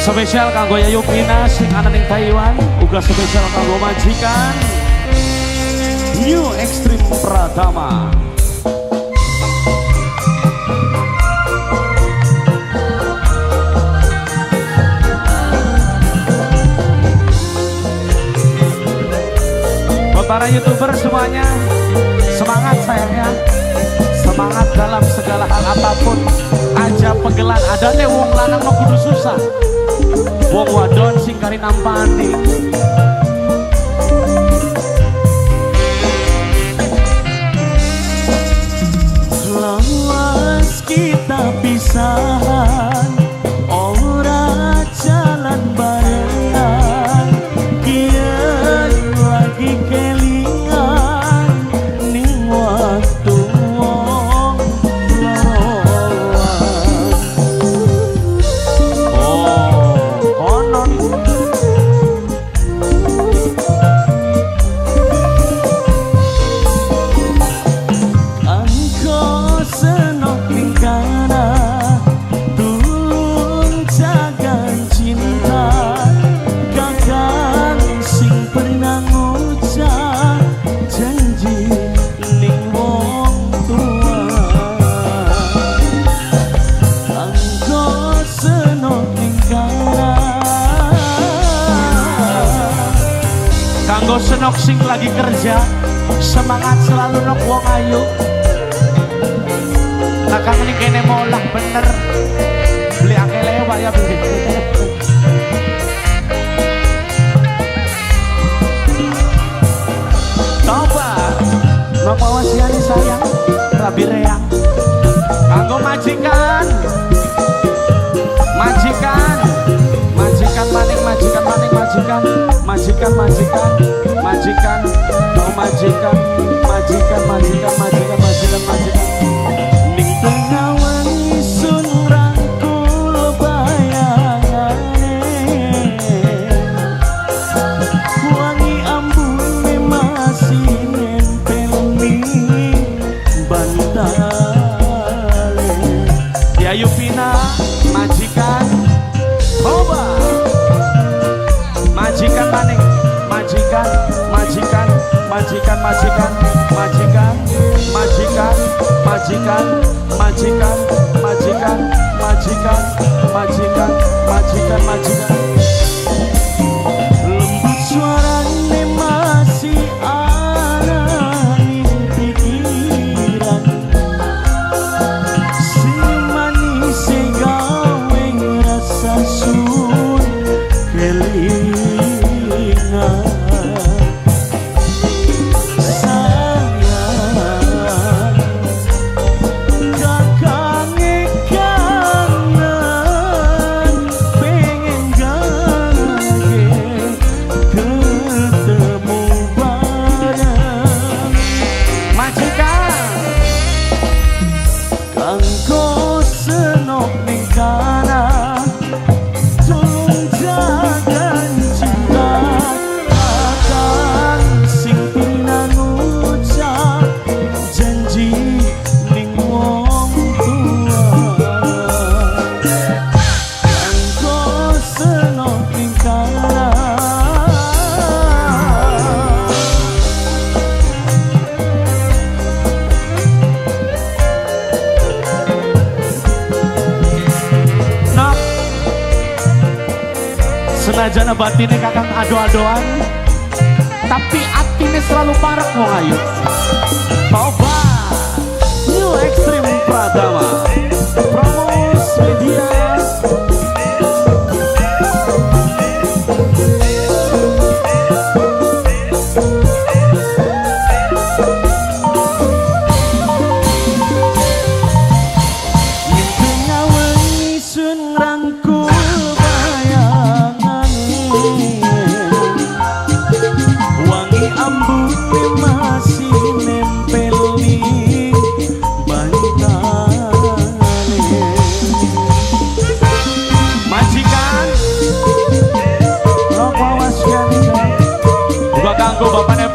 Spesial kanggo Yayu Pina sing ana ning Taiwan, uga spesial kanggo majikan New Extreme Pratama. Buat para YouTuber semuanya, semangat sayangnya. Semangat dalam segala hal apapun. Aja pegelan ada nih wong lanang mau kudu susah. Wong wadon sing kari nampani. Lawas kita pisahan, ora jalan barengan. Kian lagi kelingan ning waktu wong lawan. Konon Angko senok ning kana tulung jaga cinta. Kakang sing pernah ngucap janji ning wong tua. Angko senok ning kana kanggo senok sing lagi kerja, semangat selalu nok wong ayu. Kakang ini kene molah bener, beli akeh lewat ya beli. Coba nok wasiani sayang, rabi reang. Kanggo majikan, majikan, majikan maning, majikan maning, majikan, majikan, majikan, majikan, oh majikan, majikan, majikan, majikan, majikan, majikan. ning tengah wangi sun rangkul bayangane. Wangi ambune masih nempel ning bantale. Yayu Pina, majikan, coba, majikan maning, majikan, majikan, majikan, majikan, majikan, majikan, majikan, majikan, majikan, majikan, majikan, majikan, majikan. Lembut suarane masih ana ning pikiran. Si manis gawe rasa sun kelingan. Sayang kakang kangen pengen gage ketemu bareng. Majikan, Kanggo senok ning kana tulung jaga cinta. Kakang sing pina ngucap janji ning wong tua. Kanggo senok ning kana nok senajan batine kakang ado-adoan, tapi atine selalu parek wong ayu. Coba New Extreme Pratama, Promos Media. ning tengah wengi sun rangkul bayangane. Wangi ambune masih nempel ning bantale. Majikan, rokok wasian, buka kanggo bapaknya